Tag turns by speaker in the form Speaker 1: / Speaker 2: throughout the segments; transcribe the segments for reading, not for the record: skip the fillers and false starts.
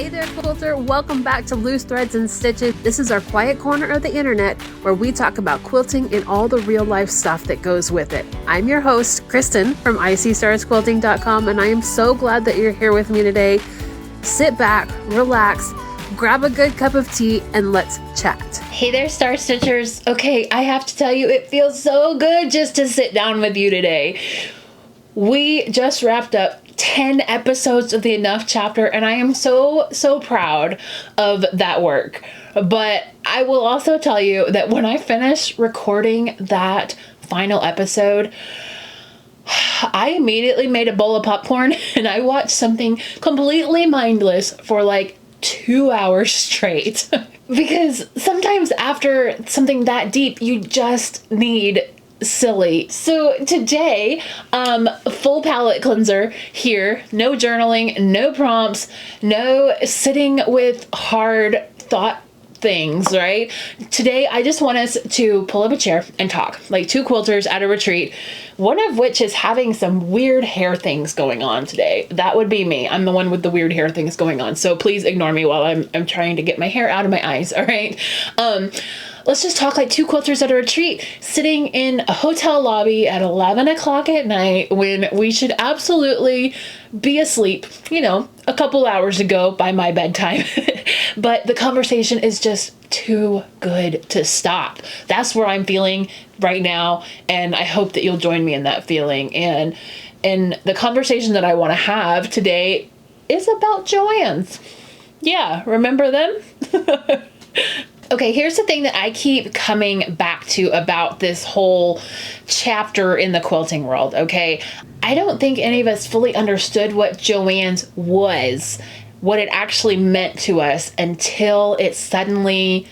Speaker 1: Hey there, quilter. Welcome back to Loose Threads and Stitches. This is our quiet corner of the internet where we talk about quilting and all the real life stuff that goes with it. I'm your host, Kristen from ISeeStarsQuilting.com, and I am so glad that you're here with me today. Sit back, relax, grab a good cup of tea, and let's chat.
Speaker 2: Hey there, Star Stitchers. Okay, I have to tell you, it feels so good just to sit down with you today. We just wrapped up 10 episodes of the Enough chapter, and I am so proud of that work. But I will also tell you that when I finished recording that final episode, I immediately made a bowl of popcorn and I watched something completely mindless for like 2 hours straight. Because sometimes after something that deep, you just need silly. So today, full palette cleanser here. No journaling, no prompts, no sitting with hard thought things, right? Today, I just want us to pull up a chair and talk, like two quilters at a retreat, one of which is having some weird hair things going on today. That would be me. I'm the one with the weird hair things going on. So please ignore me while I'm trying to get my hair out of my eyes, all right? Let's just talk like two quilters at a retreat, sitting in a hotel lobby at 11 o'clock at night when we should absolutely be asleep, you know, a couple hours ago by my bedtime. But the conversation is just too good to stop. That's where I'm feeling right now, and I hope that you'll join me in that feeling. And the conversation that I want to have today is about Joann's. Yeah, remember them? Okay, here's the thing that I keep coming back to about this whole chapter in the quilting world, okay? I don't think any of us fully understood what Joann's was, what it actually meant to us until it suddenly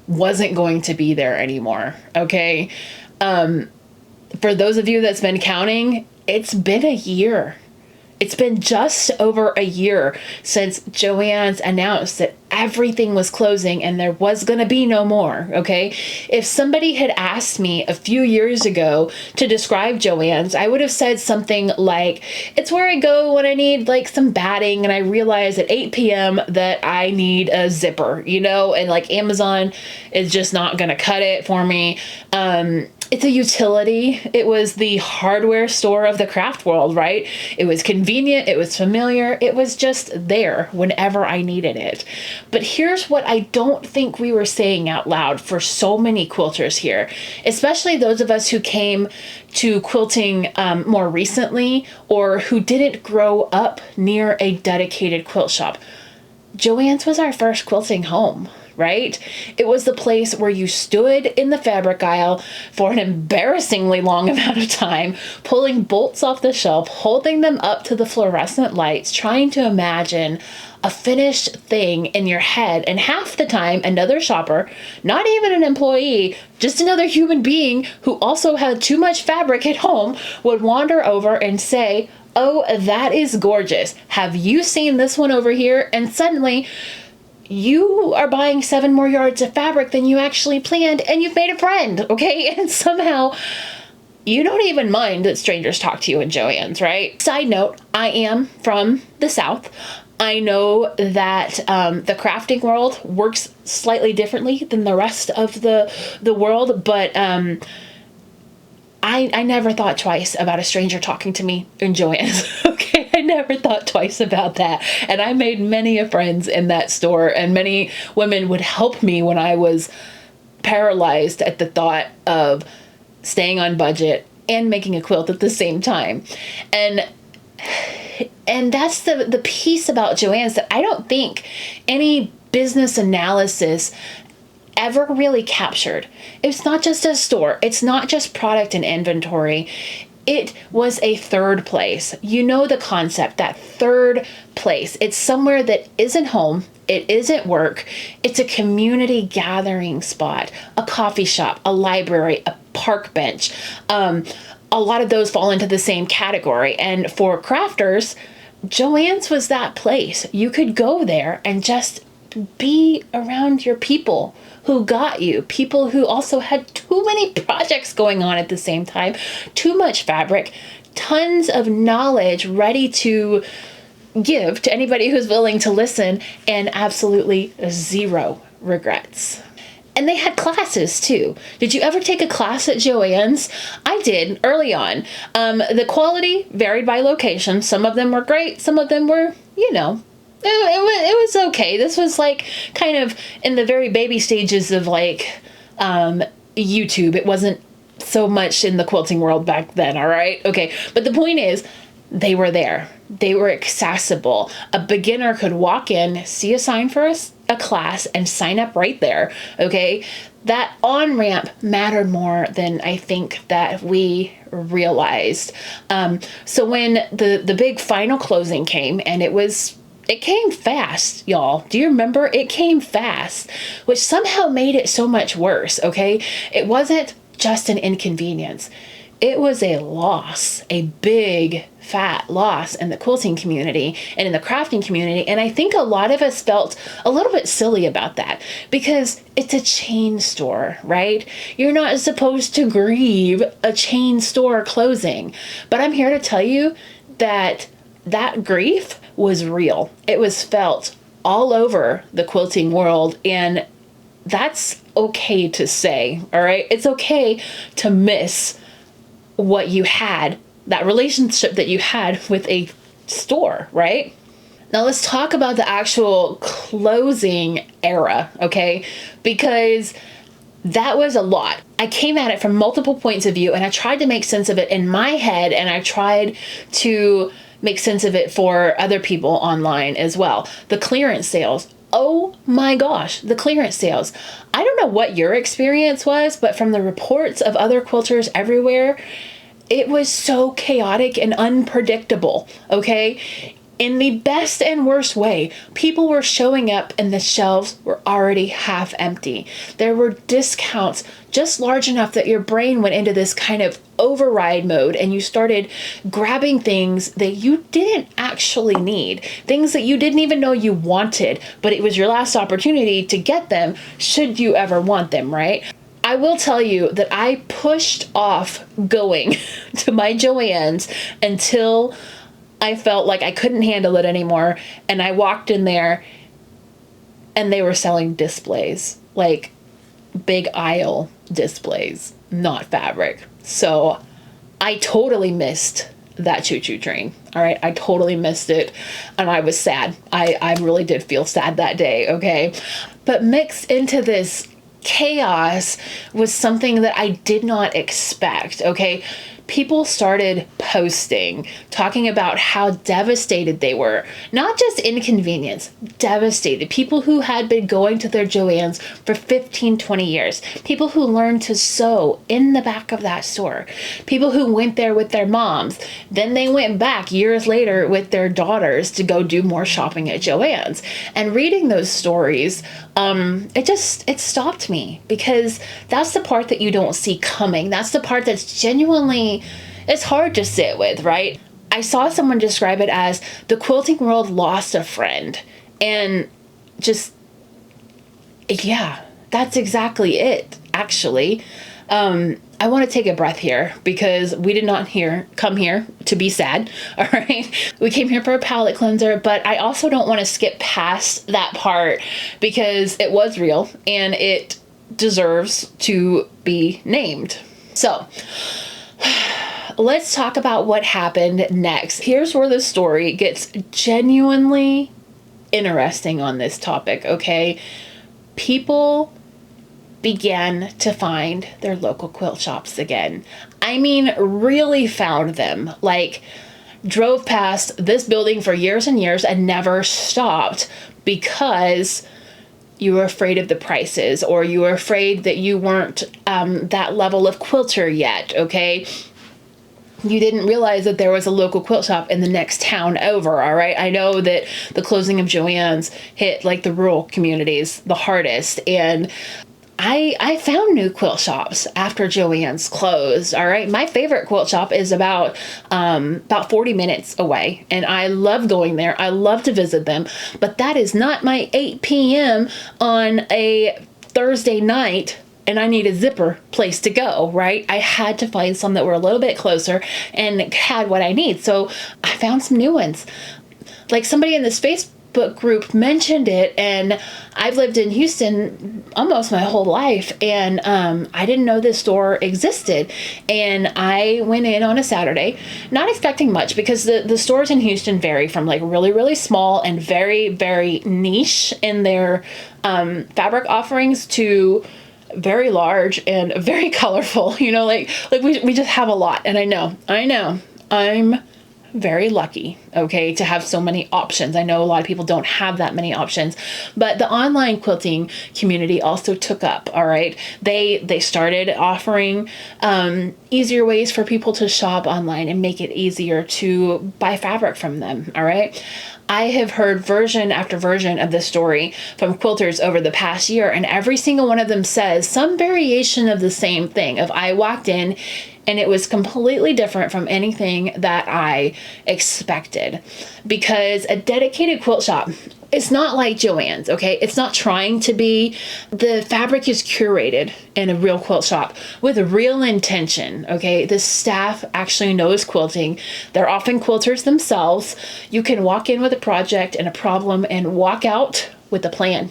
Speaker 2: wasn't going to be there anymore, okay? For those of you that's been counting, it's been a year. It's been just over a year since Joann's announced that everything was closing and there was going to be no more, okay? If somebody had asked me a few years ago to describe Joann's, I would have said something like, it's where I go when I need like some batting and I realize at 8 p.m. that I need a zipper, you know, and like Amazon is just not going to cut it for me. It's a utility. It was the hardware store of the craft world, right? It was convenient. It was familiar. It was just there whenever I needed it. But here's what I don't think we were saying out loud for so many quilters here, especially those of us who came to quilting more recently or who didn't grow up near a dedicated quilt shop. Joann's was our first quilting home. Right? It was the place where you stood in the fabric aisle for an embarrassingly long amount of time, pulling bolts off the shelf, holding them up to the fluorescent lights, trying to imagine a finished thing in your head. And half the time, another shopper, not even an employee, just another human being who also had too much fabric at home, would wander over and say, "Oh, that is gorgeous. Have you seen this one over here?" And suddenly, you are buying 7 more yards of fabric than you actually planned, and you've made a friend, okay? And somehow you don't even mind that strangers talk to you in Joann's, right? Side note, I am from the South. I know that the crafting world works slightly differently than the rest of the world, but I never thought twice about a stranger talking to me in Joann's, okay? I never thought twice about that. And I made many friends in that store, and many women would help me when I was paralyzed at the thought of staying on budget and making a quilt at the same time. And that's the piece about Joann's that I don't think any business analysis ever really captured. It's not just a store. It's not just product and inventory. It was a third place. You know the concept, that third place. It's somewhere that isn't home. It isn't work. It's a community gathering spot, a coffee shop, a library, a park bench. A lot of those fall into the same category. And for crafters, Joann's was that place. You could go there and just be around your people who got you, people who also had too many projects going on at the same time, too much fabric, tons of knowledge ready to give to anybody who's willing to listen, and absolutely zero regrets. And they had classes too. Did you ever take a class at Joann's? I did early on. The quality varied by location. Some of them were great. Some of them were, it was okay. This was like kind of in the very baby stages of like YouTube. It wasn't so much in the quilting world back then, all right? Okay, but the point is, they were there. They were accessible. A beginner could walk in, see a sign for a class, and sign up right there, okay? That on-ramp mattered more than I think that we realized. So when the big final closing came, and it came fast, y'all. Do you remember? It came fast, which somehow made it so much worse, okay? It wasn't just an inconvenience. It was a loss, a big, fat loss in the quilting community and in the crafting community. And I think a lot of us felt a little bit silly about that because it's a chain store, right? You're not supposed to grieve a chain store closing. But I'm here to tell you that grief was real. It was felt all over the quilting world, and that's okay to say, all right? It's okay to miss what you had, that relationship that you had with a store, right? Now let's talk about the actual closing era, okay? Because that was a lot. I came at it from multiple points of view, and I tried to make sense of it in my head, and I tried to make sense of it for other people online as well. The clearance sales. Oh my gosh, the clearance sales. I don't know what your experience was, but from the reports of other quilters everywhere, it was so chaotic and unpredictable, okay? In the best and worst way, people were showing up and the shelves were already half empty. There were discounts just large enough that your brain went into this kind of override mode and you started grabbing things that you didn't actually need, things that you didn't even know you wanted, but it was your last opportunity to get them should you ever want them, right? I will tell you that I pushed off going to my Joann's until I felt like I couldn't handle it anymore. And I walked in there and they were selling displays, like big aisle displays, not fabric. So I totally missed that choo-choo train. All right. I totally missed it. And I was sad. I really did feel sad that day. Okay. But mixed into this chaos was something that I did not expect. Okay. People started posting, talking about how devastated they were. Not just inconvenienced, devastated. People who had been going to their Joann's for 15, 20 years. People who learned to sew in the back of that store. People who went there with their moms. Then they went back years later with their daughters to go do more shopping at Joann's. And reading those stories, it stopped me, because that's the part that you don't see coming. That's the part that's genuinely, it's hard to sit with, right? I saw someone describe it as the quilting world lost a friend. And just, yeah, that's exactly it, actually. I want to take a breath here, because we did not come here to be sad, all right? We came here for a palate cleanser, but I also don't want to skip past that part, because it was real and it deserves to be named. So let's talk about what happened next. Here's where the story gets genuinely interesting on this topic, okay? People began to find their local quilt shops again. I mean, really found them. Like, drove past this building for years and years and never stopped, because you were afraid of the prices, or you were afraid that you weren't that level of quilter yet, okay? You didn't realize that there was a local quilt shop in the next town over, all right? I know that the closing of Joann's hit like the rural communities the hardest, and I found new quilt shops after Joann's closed, all right? My favorite quilt shop is about 40 minutes away, and I love going there. I love to visit them, but that is not my 8 p.m. on a Thursday night, and I need a zipper place to go, right? I had to find some that were a little bit closer and had what I need, so I found some new ones. like somebody in this Facebook group mentioned it, and I've lived in Houston almost my whole life, and I didn't know this store existed. And I went in on a Saturday, not expecting much, because the stores in Houston vary from like really, really small and very, very niche in their fabric offerings to very large and very colorful, you know, like we just have a lot. And I know I'm very lucky, okay, to have so many options. I know a lot of people don't have that many options, but the online quilting community also took up, all right? They started offering easier ways for people to shop online and make it easier to buy fabric from them, all right? I have heard version after version of this story from quilters over the past year, and every single one of them says some variation of the same thing. If I walked in and it was completely different from anything that I expected, because a dedicated quilt shop, it's not like Joann's, okay? It's not trying to be. The fabric is curated in a real quilt shop with a real intention, okay? The staff actually knows quilting. They're often quilters themselves. You can walk in with a project and a problem and walk out with a plan,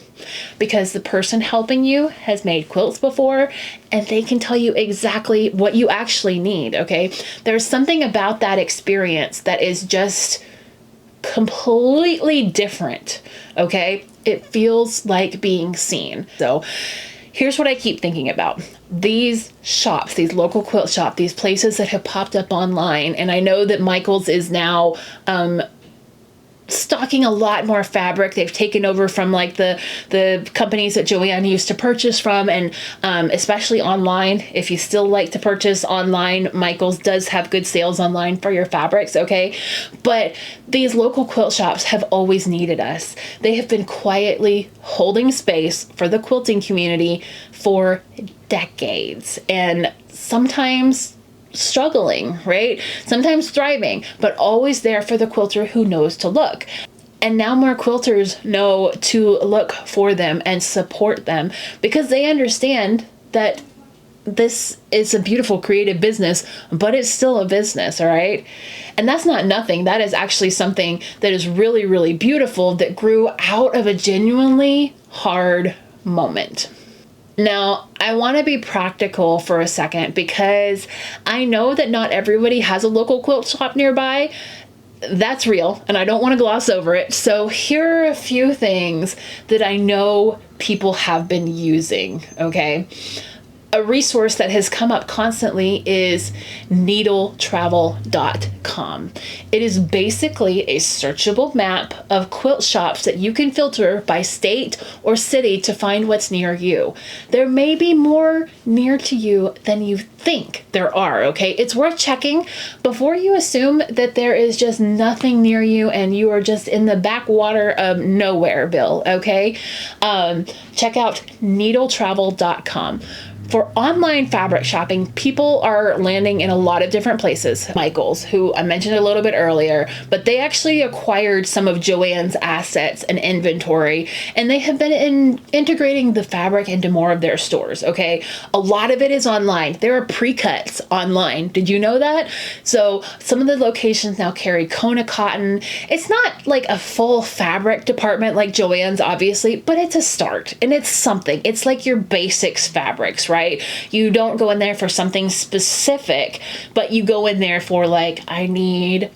Speaker 2: because the person helping you has made quilts before and they can tell you exactly what you actually need, okay? There's something about that experience that is just completely different, okay? It feels like being seen. So here's what I keep thinking about. These shops, these local quilt shops, these places that have popped up online, and I know that Michael's is now stocking a lot more fabric. They've taken over from like the companies that Joann used to purchase from, and especially online. If you still like to purchase online, Michael's does have good sales online for your fabrics, okay? But these local quilt shops have always needed us. They have been quietly holding space for the quilting community for decades, and sometimes struggling, right? Sometimes thriving, but always there for the quilter who knows to look. And now more quilters know to look for them and support them, because they understand that this is a beautiful creative business, but it's still a business, all right? And that's not nothing. That is actually something that is really, really beautiful, that grew out of a genuinely hard moment. Now, I want to be practical for a second, because I know that not everybody has a local quilt shop nearby. That's real, and I don't want to gloss over it. So here are a few things that I know people have been using, okay? A resource that has come up constantly is needletravel.com. It is basically a searchable map of quilt shops that you can filter by state or city to find what's near you. There may be more near to you than you think there are, okay? It's worth checking before you assume that there is just nothing near you and you are just in the backwater of nowhereville, okay? Check out needletravel.com. For online fabric shopping, people are landing in a lot of different places. Michael's, who I mentioned a little bit earlier, but they actually acquired some of Joann's assets and inventory, and they have been integrating the fabric into more of their stores, okay? A lot of it is online. There are pre-cuts online. Did you know that? So some of the locations now carry Kona cotton. It's not like a full fabric department like Joann's, obviously, but it's a start, and it's something. It's like your basics fabrics, right? You don't go in there for something specific, but you go in there for like, I need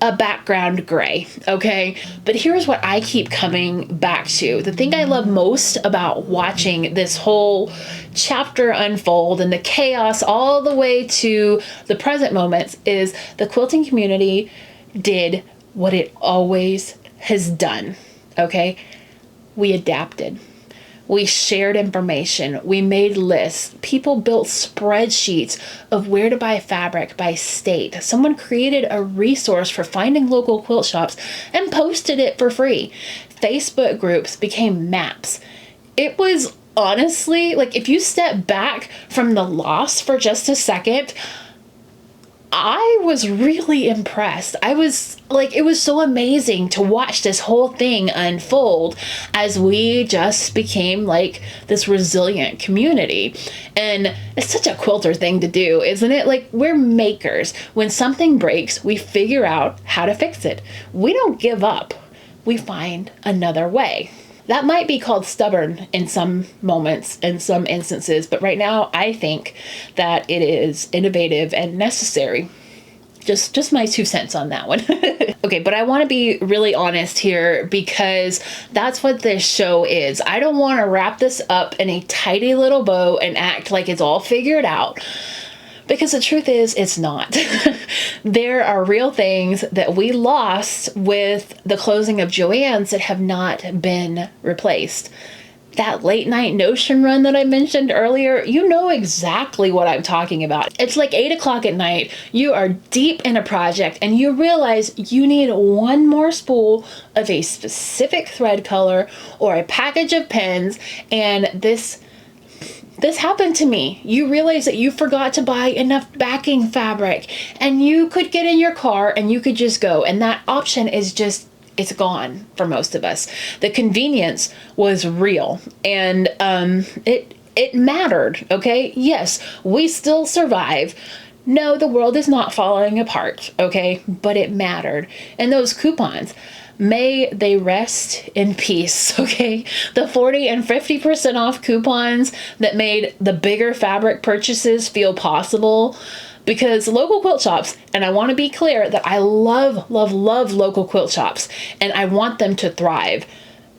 Speaker 2: a background gray, okay? But here's what I keep coming back to. The thing I love most about watching this whole chapter unfold and the chaos all the way to the present moments is the quilting community did what it always has done, okay? We adapted. We shared information. We made lists. People built spreadsheets of where to buy fabric by state. Someone created a resource for finding local quilt shops and posted it for free. Facebook groups became maps. It was honestly, like, if you step back from the loss for just a second, I was really impressed. I was like, it was so amazing to watch this whole thing unfold as we just became like this resilient community. And it's such a quilter thing to do, isn't it? Like, we're makers. When something breaks, we figure out how to fix it. We don't give up. We find another way. That might be called stubborn in some moments, in some instances, but right now I think that it is innovative and necessary. Just my 2 cents on that one. Okay, but I want to be really honest here because that's what this show is. I don't want to wrap this up in a tidy little bow and act like it's all figured out. Because the truth is, it's not. There are real things that we lost with the closing of Joann's that have not been replaced. That late night Notion run that I mentioned earlier, you know exactly what I'm talking about. It's like 8 o'clock at night, you are deep in a project and you realize you need one more spool of a specific thread color or a package of pens, and this happened to me. You realize that you forgot to buy enough backing fabric and you could get in your car and you could just go. And that option is just, it's gone for most of us. The convenience was real and it mattered, okay? Yes, we still survive. No, the world is not falling apart, okay? But it mattered. And those coupons, may they rest in peace, okay? The 40 and 50% off coupons that made the bigger fabric purchases feel possible, because local quilt shops, and I want to be clear that I love, love, love local quilt shops, and I want them to thrive,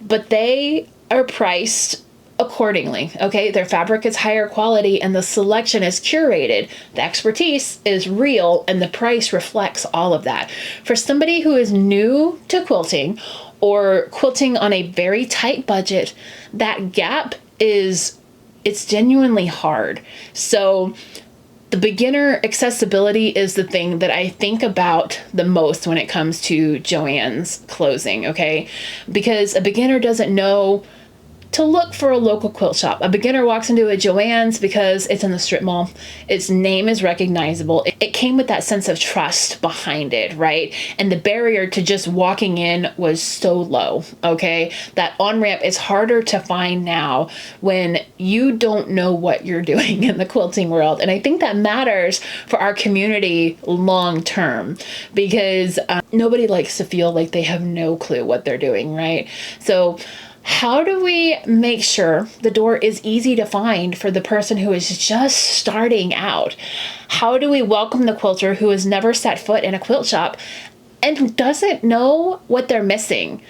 Speaker 2: but they are priced accordingly, okay? Their fabric is higher quality and the selection is curated. The expertise is real and the price reflects all of that. For somebody who is new to quilting or quilting on a very tight budget, that gap it's genuinely hard. So the beginner accessibility is the thing that I think about the most when it comes to Joann's closing, okay? Because a beginner doesn't know to look for a local quilt shop. A beginner walks into a Joann's because it's in the strip mall. Its name is recognizable. It came with that sense of trust behind it, right? And the barrier to just walking in was so low, okay? That on-ramp is harder to find now when you don't know what you're doing in the quilting world. And I think that matters for our community long term because nobody likes to feel like they have no clue what they're doing, right? So how do we make sure the door is easy to find for the person who is just starting out? How do we welcome the quilter who has never set foot in a quilt shop and doesn't know what they're missing?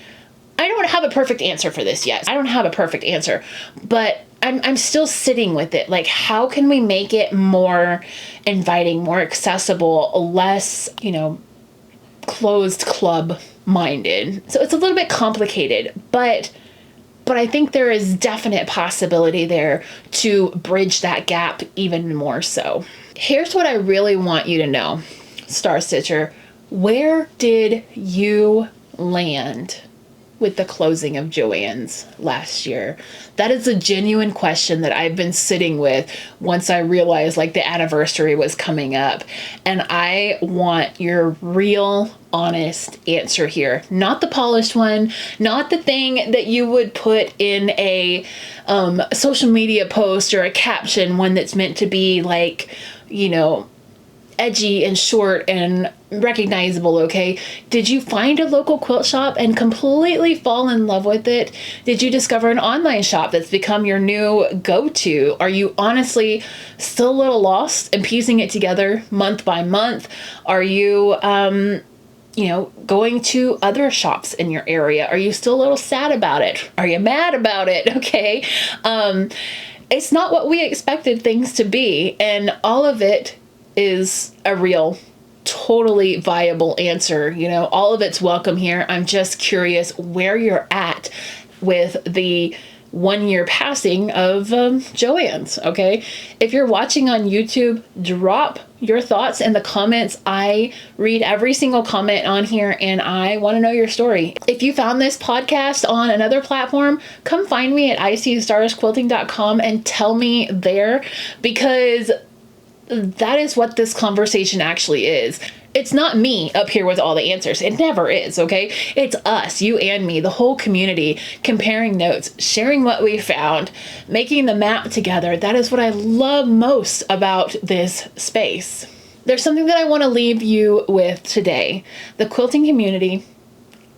Speaker 2: I don't have a perfect answer for this yet. I don't have a perfect answer, but I'm still sitting with it. Like, how can we make it more inviting, more accessible, less, closed club minded? So it's a little bit complicated, but I think there is definite possibility there to bridge that gap even more so. Here's what I really want you to know, Star Stitcher. Where did you land with the closing of Joann's last year? That is a genuine question that I've been sitting with once I realized like the anniversary was coming up. And I want your real honest answer here. Not the polished one, not the thing that you would put in a social media post or a caption, one that's meant to be like, edgy and short and recognizable, okay? Did you find a local quilt shop and completely fall in love with it? Did you discover an online shop that's become your new go-to? Are you honestly still a little lost and piecing it together month by month? Are you going to other shops in your area? Are you still a little sad about it? Are you mad about it? Okay. It's not what we expected things to be, and all of it is a real, totally viable answer. All of it's welcome here. I'm just curious where you're at with the 1 year passing of Joann's, okay? If you're watching on YouTube, drop your thoughts in the comments. I read every single comment on here and I want to know your story. If you found this podcast on another platform, come find me at ISeeStarsQuilting.com and tell me there, because that is what this conversation actually is. It's not me up here with all the answers. It never is, okay? It's us, you and me, the whole community, comparing notes, sharing what we found, making the map together. That is what I love most about this space. There's something that I want to leave you with today. The quilting community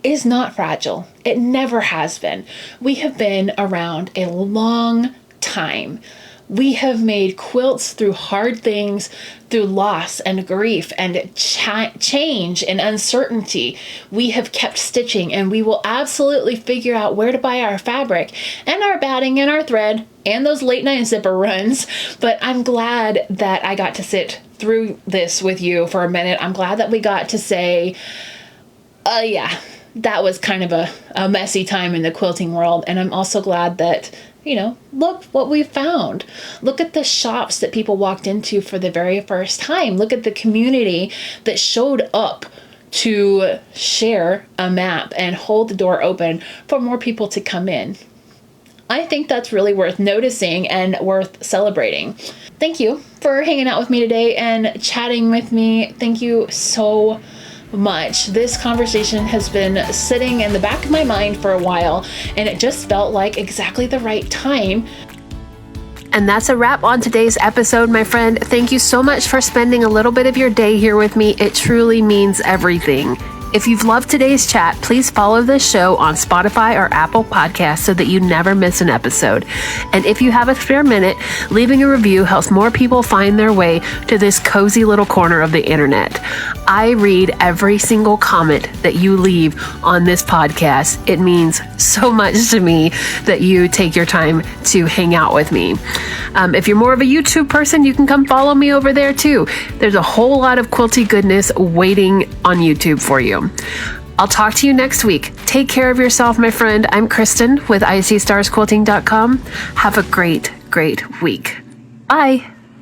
Speaker 2: is not fragile. It never has been. We have been around a long time. We have made quilts through hard things, through loss and grief and change and uncertainty. We have kept stitching, and we will absolutely figure out where to buy our fabric and our batting and our thread and those late night zipper runs. But I'm glad that I got to sit through this with you for a minute. I'm glad that we got to say, yeah, that was kind of a messy time in the quilting world. And I'm also glad that, look what we found. Look at the shops that people walked into for the very first time. Look at the community that showed up to share a map and hold the door open for more people to come in. I think that's really worth noticing and worth celebrating. Thank you for hanging out with me today and chatting with me. Thank you so much. This conversation has been sitting in the back of my mind for a while, and it just felt like exactly the right time.
Speaker 1: And that's a wrap on today's episode, my friend. Thank you so much for spending a little bit of your day here with me. It truly means everything. If you've loved today's chat, please follow this show on Spotify or Apple Podcasts so that you never miss an episode. And if you have a spare minute, leaving a review helps more people find their way to this cozy little corner of the internet. I read every single comment that you leave on this podcast. It means so much to me that you take your time to hang out with me. If you're more of a YouTube person, you can come follow me over there too. There's a whole lot of quilty goodness waiting on YouTube for you. I'll talk to you next week. Take care of yourself, my friend. I'm Kristen with ISeeStarsQuilting.com. Have a great, great week. Bye.